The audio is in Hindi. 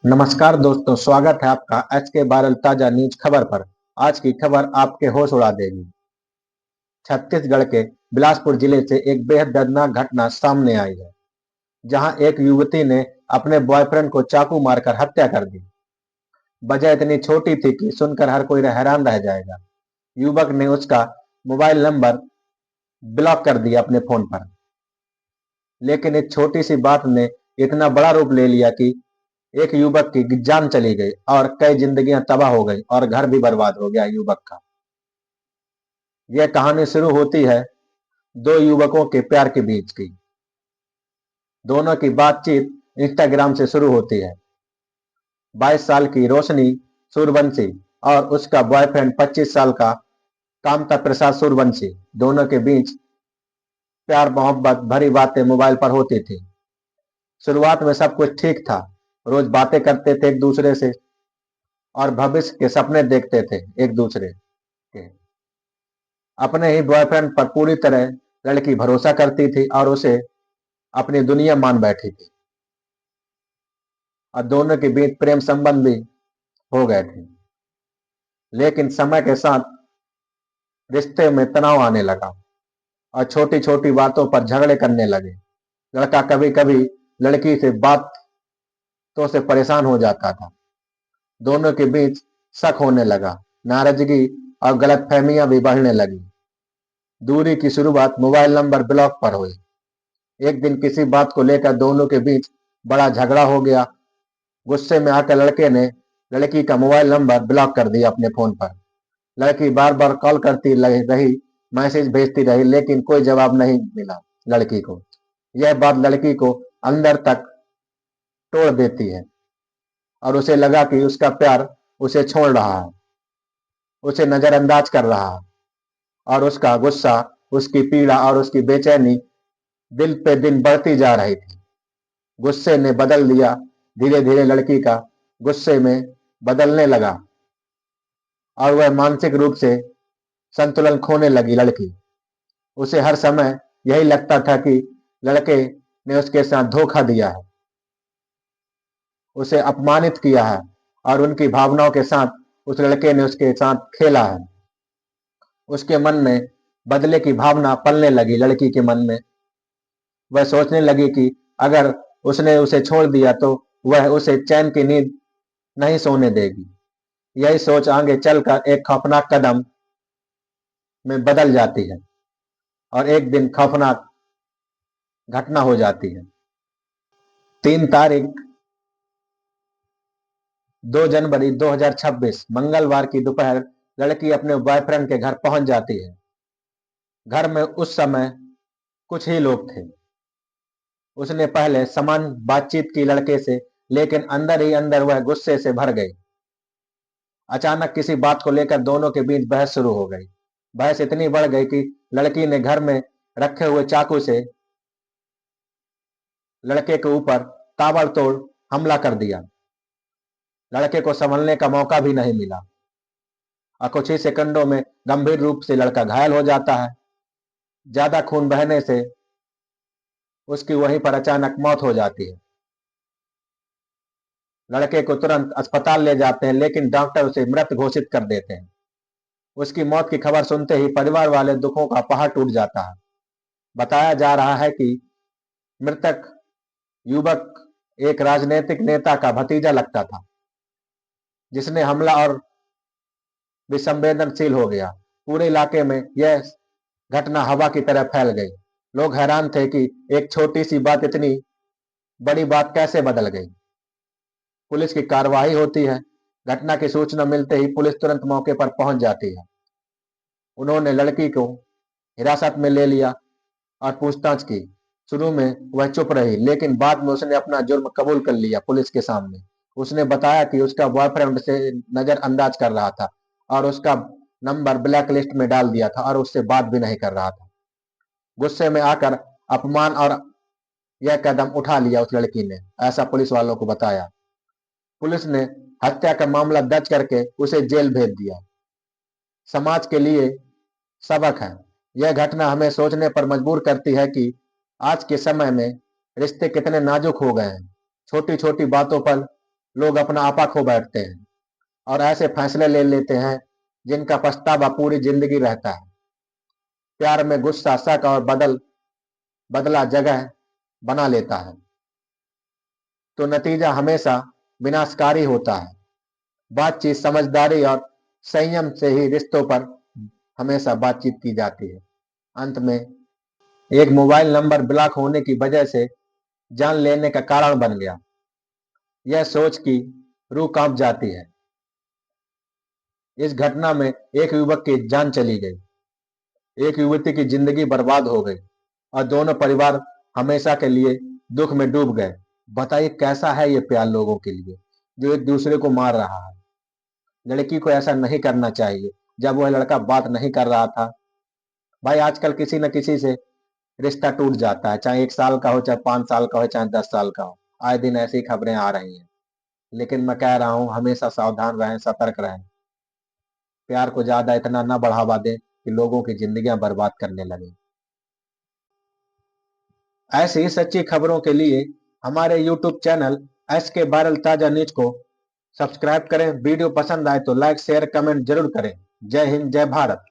नमस्कार दोस्तों, स्वागत है आपका एच के वायरल ताजा न्यूज खबर पर। आज की खबर आपके होश उड़ा देगी। छत्तीसगढ़ के बिलासपुर जिले से एक बेहद दर्दनाक घटना सामने आई है, जहां एक युवती ने अपने बॉयफ्रेंड को चाकू मारकर हत्या कर दी। वजह इतनी छोटी थी कि सुनकर हर कोई हैरान रह जाएगा। युवक ने उसका मोबाइल नंबर ब्लॉक कर दिया अपने फोन पर, लेकिन इस छोटी सी बात ने इतना बड़ा रूप ले लिया कि एक युवक की जान चली गई और कई जिंदगियां तबाह हो गई और घर भी बर्बाद हो गया युवक का। यह कहानी शुरू होती है दो युवकों के प्यार के बीच की। दोनों की बातचीत इंस्टाग्राम से शुरू होती है। 22 साल की रोशनी सूर्यवंशी और उसका बॉयफ्रेंड 25 साल का कामता प्रसाद सूर्यवंशी, दोनों के बीच प्यार मोहब्बत भरी बातें मोबाइल पर होती थी। शुरुआत में सब कुछ ठीक था। रोज बातें करते थे एक दूसरे से और भविष्य के सपने देखते थे एक दूसरे के। अपने ही बॉयफ्रेंड पर पूरी तरह लड़की भरोसा करती थी और उसे अपनी दुनिया मान बैठी थी, और दोनों के बीच प्रेम संबंध भी हो गए थे। लेकिन समय के साथ रिश्ते में तनाव आने लगा और छोटी छोटी बातों पर झगड़े करने लगे। लड़का कभी कभी लड़की से बातों से परेशान हो जाता था। दोनों के बीच शक होने लगा, नाराजगी और गलतफहमियां भी बढ़ने लगी। दूरी की शुरुआत मोबाइल नंबर ब्लॉक पर हुई। एक दिन किसी बात को लेकर दोनों के बीच बड़ा झगड़ा हो गया। गुस्से में आकर लड़के ने लड़की का मोबाइल नंबर ब्लॉक कर दिया अपने फोन पर। लड़की बार बार कॉल करती रही, मैसेज भेजती रही, लेकिन कोई जवाब नहीं मिला लड़की को। यह बात लड़की को अंदर तक तोड़ देती है और उसे लगा कि उसका प्यार उसे छोड़ रहा है, उसे नजरअंदाज कर रहा है, और उसका गुस्सा, उसकी पीड़ा और उसकी बेचैनी दिन पे दिन बढ़ती जा रही थी। गुस्से ने बदल दिया। धीरे धीरे लड़की का गुस्से में बदलने लगा और वह मानसिक रूप से संतुलन खोने लगी। लड़की, उसे हर समय यही लगता था कि लड़के ने उसके साथ धोखा दिया है, उसे अपमानित किया है और उनकी भावनाओं के साथ उस लड़के ने उसके साथ खेला है। उसके मन में बदले की भावना पलने लगी। लड़की के मन में वह सोचने लगी कि अगर उसने उसे छोड़ दिया तो वह उसे चैन की नींद नहीं सोने देगी। यही सोच आगे चलकर एक खौफनाक कदम में बदल जाती है और एक दिन खौफनाक घटना हो जाती है। 3 तारीख 2 जनवरी 2026 मंगलवार की दोपहर लड़की अपने बॉयफ्रेंड के घर पहुंच जाती है। घर में उस समय कुछ ही लोग थे। उसने पहले सामान्य बातचीत की लड़के से, लेकिन अंदर ही अंदर वह गुस्से से भर गई। अचानक किसी बात को लेकर दोनों के बीच बहस शुरू हो गई। बहस इतनी बढ़ गई कि लड़की ने घर में रखे हुए चाकू से लड़के के ऊपर ताबड़तोड़ हमला कर दिया। लड़के को संभलने का मौका भी नहीं मिला और कुछ ही सेकंडों में गंभीर रूप से लड़का घायल हो जाता है। ज्यादा खून बहने से उसकी वहीं पर अचानक मौत हो जाती है। लड़के को तुरंत अस्पताल ले जाते हैं, लेकिन डॉक्टर उसे मृत घोषित कर देते हैं। उसकी मौत की खबर सुनते ही परिवार वाले दुखों का पहाड़ टूट जाता है। बताया जा रहा है कि मृतक युवक एक राजनीतिक नेता का भतीजा लगता था, जिसने हमला और भी संवेदनशील हो गया। पूरे इलाके में यह घटना हवा की तरह फैल गई। लोग हैरान थे कि एक छोटी सी बात इतनी बड़ी बात कैसे बदल गई। पुलिस की कार्रवाई होती है। घटना की सूचना मिलते ही पुलिस तुरंत मौके पर पहुंच जाती है। उन्होंने लड़की को हिरासत में ले लिया और पूछताछ की। शुरू में वह चुप रही, लेकिन बाद में उसने अपना जुर्म कबूल कर लिया पुलिस के सामने। उसने बताया कि उसका बॉयफ्रेंड उसे नजरअंदाज कर रहा था और उसका नंबर ब्लैक लिस्ट में डाल दिया था और उससे बात भी नहीं कर रहा था। गुस्से में आकर अपमान और यह कदम उठा लिया उस लड़की ने, ऐसा पुलिस वालों को बताया। पुलिस ने हत्या का मामला दर्ज करके उसे जेल भेज दिया। समाज के लिए सबक है। यह घटना हमें सोचने पर मजबूर करती है कि आज के समय में रिश्ते कितने नाजुक हो गए हैं। छोटी छोटी बातों पर लोग अपना आपा खो बैठते हैं और ऐसे फैसले ले लेते हैं जिनका पछतावा पूरी जिंदगी रहता है। प्यार में गुस्सा, शक और बदला जगह बना लेता है, तो नतीजा हमेशा विनाशकारी होता है। बातचीत, समझदारी और संयम से ही रिश्तों पर हमेशा बातचीत की जाती है। अंत में एक मोबाइल नंबर ब्लॉक होने की वजह से जान लेने का कारण बन गया। यह सोच की रूह कांप जाती है। इस घटना में एक युवक की जान चली गई, एक युवती की जिंदगी बर्बाद हो गई और दोनों परिवार हमेशा के लिए दुख में डूब गए। बताइए कैसा है ये प्यार लोगों के लिए जो एक दूसरे को मार रहा है। लड़की को ऐसा नहीं करना चाहिए। जब वह लड़का बात नहीं कर रहा था, भाई आजकल किसी न किसी से रिश्ता टूट जाता है, चाहे 1 साल का हो, चाहे 5 साल का हो, चाहे 10 साल का हो। आए दिन ऐसी खबरें आ रही हैं। लेकिन मैं कह रहा हूं, हमेशा सावधान रहें, सतर्क रहें। प्यार को ज्यादा इतना ना बढ़ावा दें कि लोगों की जिंदगियां बर्बाद करने लगे। ऐसी ही सच्ची खबरों के लिए हमारे YouTube चैनल SK वायरल ताजा न्यूज को सब्सक्राइब करें। वीडियो पसंद आए तो लाइक, शेयर, कमेंट जरूर करें। जय हिंद, जय भारत।